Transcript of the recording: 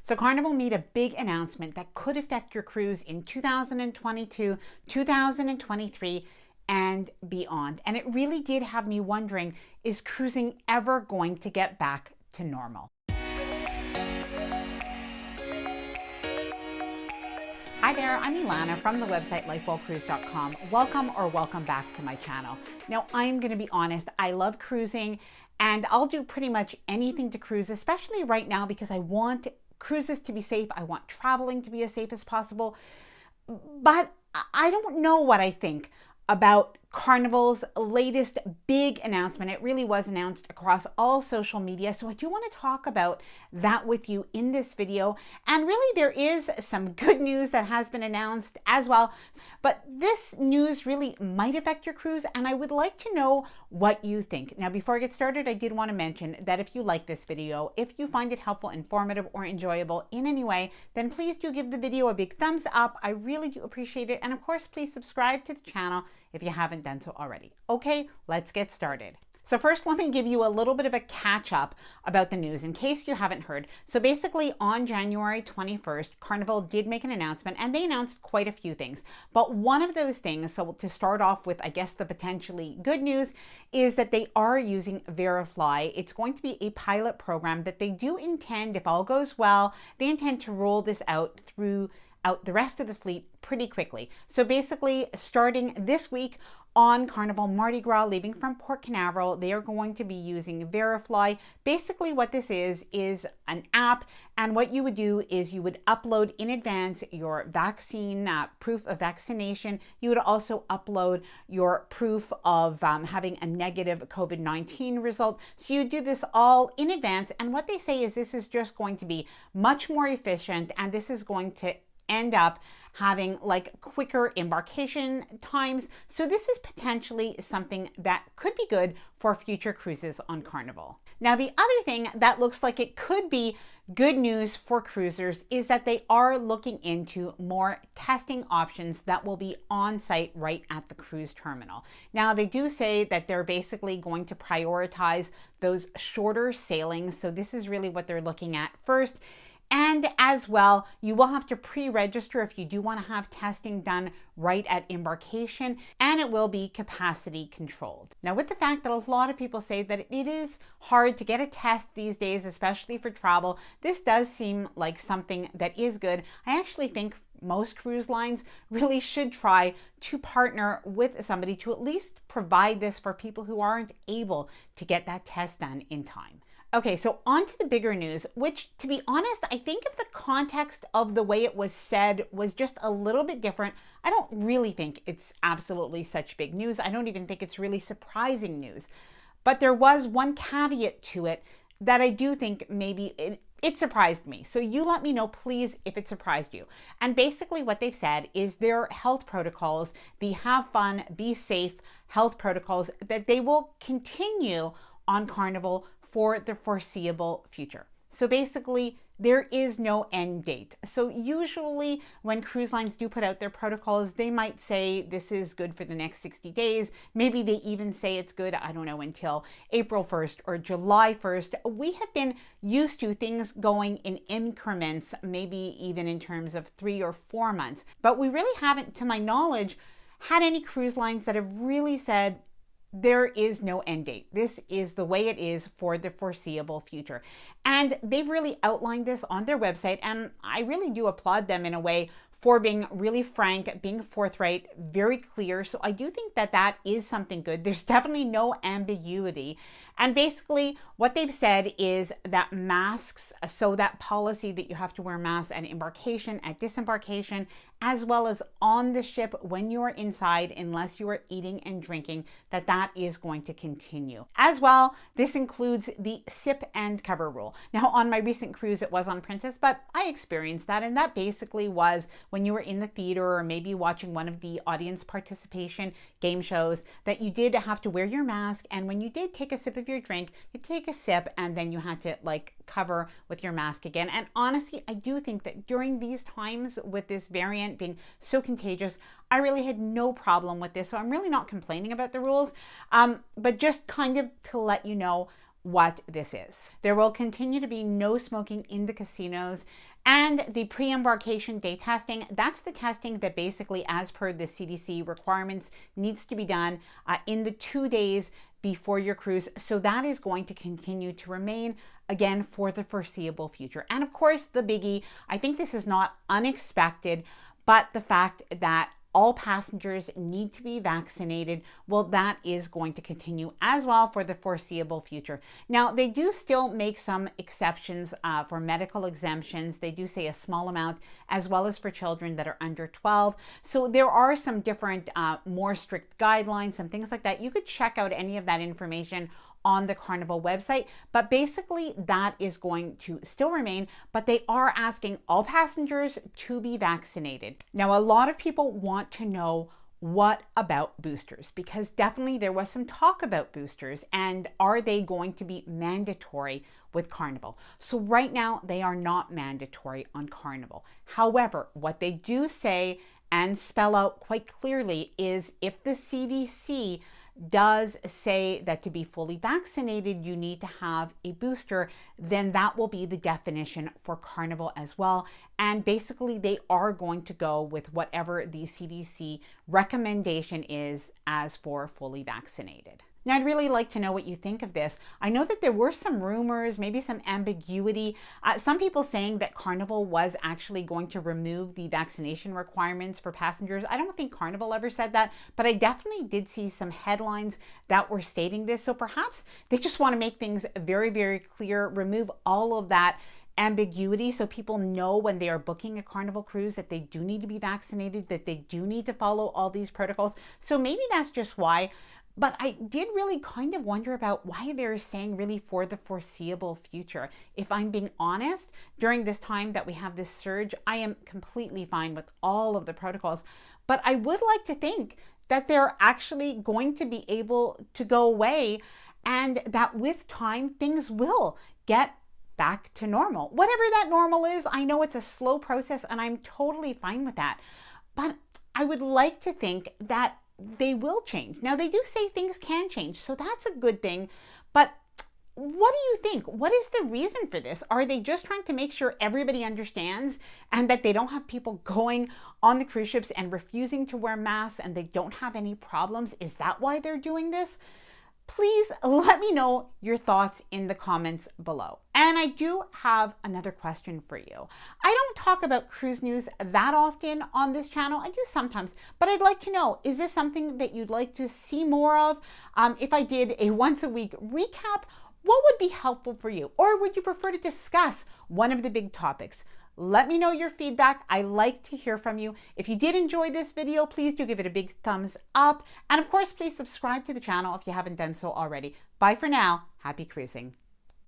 So Carnival made a big announcement that could affect your cruise in 2022, 2023, and beyond. And it really did have me wondering, is cruising ever going to get back to normal? Hi there, I'm Ilana from the website lifewellcruise.com. Welcome back to my channel. Now, I'm going to be honest, I love cruising and I'll do pretty much anything to cruise, especially right now because I want cruises to be safe. I want traveling to be as safe as possible. But I don't know what I think about Carnival's latest big announcement. It really was announced across all social media. So I do want to talk about that with you in this video. And really there is some good news that has been announced as well. But this news really might affect your cruise and I would like to know what you think. Now, before I get started, I did want to mention that if you like this video, if you find it helpful, informative, or enjoyable in any way, then please do give the video a big thumbs up. I really do appreciate it. And of course, please subscribe to the channel if you haven't done so already. Okay, let's get started. So first, let me give you a little bit of a catch up about the news in case you haven't heard. So basically on January 21st, Carnival did make an announcement and they announced quite a few things. But one of those things, so to start off with, I guess the potentially good news, is that they are using Verifly. It's going to be a pilot program that they do intend, if all goes well, they intend to roll this out throughout the rest of the fleet pretty quickly. So basically starting this week on Carnival Mardi Gras, leaving from Port Canaveral, they are going to be using Verifly. Basically what this is an app, and what you would do is you would upload in advance your vaccine, proof of vaccination. You would also upload your proof of having a negative COVID-19 result. So you do this all in advance, and what they say is this is just going to be much more efficient, and this is going to end up having like quicker embarkation times. So this is potentially something that could be good for future cruises on Carnival. Now, the other thing that looks like it could be good news for cruisers is that they are looking into more testing options that will be on site right at the cruise terminal. Now, they do say that they're basically going to prioritize those shorter sailings. So this is really what they're looking at first. And as well, you will have to pre-register if you do want to have testing done right at embarkation, and it will be capacity controlled. Now, with the fact that a lot of people say that it is hard to get a test these days, especially for travel, this does seem like something that is good. I actually think most cruise lines really should try to partner with somebody to at least provide this for people who aren't able to get that test done in time. Okay, so on to the bigger news, which, to be honest, I think if the context of the way it was said was just a little bit different, I don't really think it's absolutely such big news. I don't even think it's really surprising news. But there was one caveat to it that I do think maybe it surprised me. So you let me know, please, if it surprised you. And basically what they've said is their health protocols, the have fun, be safe health protocols, that they will continue on Carnival for the foreseeable future. So basically, there is no end date. So usually when cruise lines do put out their protocols, they might say this is good for the next 60 days. Maybe they even say it's good, I don't know, until April 1st or July 1st. We have been used to things going in increments, maybe even in terms of 3 or 4 months. But we really haven't, to my knowledge, had any cruise lines that have really said, there is no end date. This is the way it is for the foreseeable future. And they've really outlined this on their website, and I really do applaud them in a way for being really frank, being forthright, very clear. So I do think that that is something good. There's definitely no ambiguity. And basically what they've said is that masks, so that policy that you have to wear masks at embarkation, at disembarkation, as well as on the ship when you are inside, unless you are eating and drinking, that is going to continue. As well, this includes the sip and cover rule. Now, on my recent cruise, it was on Princess, but I experienced that, and that basically was when you were in the theater or maybe watching one of the audience participation game shows, that you did have to wear your mask, and when you did take a sip of your drink, you take a sip and then you had to like cover with your mask again. And honestly, I do think that during these times with this variant being so contagious, I really had no problem with this. So I'm really not complaining about the rules, but just kind of to let you know what this is. There will continue to be no smoking in the casinos, and the pre-embarkation day testing, that's the testing that basically, as per the CDC requirements, needs to be done in the 2 days before your cruise. So that is going to continue to remain, again, for the foreseeable future. And of course, the biggie, I think this is not unexpected, but the fact that all passengers need to be vaccinated, well, that is going to continue as well for the foreseeable future. Now, they do still make some exceptions for medical exemptions. They do say a small amount, as well as for children that are under 12. So there are some different, more strict guidelines, some things like that. You could check out any of that information on the Carnival website, but basically that is going to still remain, but they are asking all passengers to be vaccinated. Now, a lot of people want to know, what about boosters? Because definitely there was some talk about boosters, and are they going to be mandatory with Carnival? So right now they are not mandatory on Carnival. However, what they do say and spell out quite clearly is, if the CDC does say that to be fully vaccinated, you need to have a booster, then that will be the definition for Carnival as well. And basically, they are going to go with whatever the CDC recommendation is as for fully vaccinated. Now, I'd really like to know what you think of this. I know that there were some rumors, maybe some ambiguity. Some people saying that Carnival was actually going to remove the vaccination requirements for passengers. I don't think Carnival ever said that, but I definitely did see some headlines that were stating this. So perhaps they just want to make things very, very clear, remove all of that ambiguity, so people know when they are booking a Carnival cruise that they do need to be vaccinated, that they do need to follow all these protocols. So maybe that's just why. But I did really kind of wonder about why they're saying really for the foreseeable future. If I'm being honest, during this time that we have this surge, I am completely fine with all of the protocols. But I would like to think that they're actually going to be able to go away, and that with time, things will get back to normal. Whatever that normal is, I know it's a slow process, and I'm totally fine with that. But I would like to think that they will change. Now, they do say things can change, so that's a good thing. But what do you think? What is the reason for this? Are they just trying to make sure everybody understands, and that they don't have people going on the cruise ships and refusing to wear masks, and they don't have any problems? Is that why they're doing this? Please let me know your thoughts in the comments below. And I do have another question for you. I don't talk about cruise news that often on this channel. I do sometimes, but I'd like to know, is this something that you'd like to see more of? If I did a once a week recap, what would be helpful for you? Or would you prefer to discuss one of the big topics? Let me know your feedback. I like to hear from you. If you did enjoy this video, please do give it a big thumbs up. And of course, please subscribe to the channel if you haven't done so already. Bye for now. Happy cruising.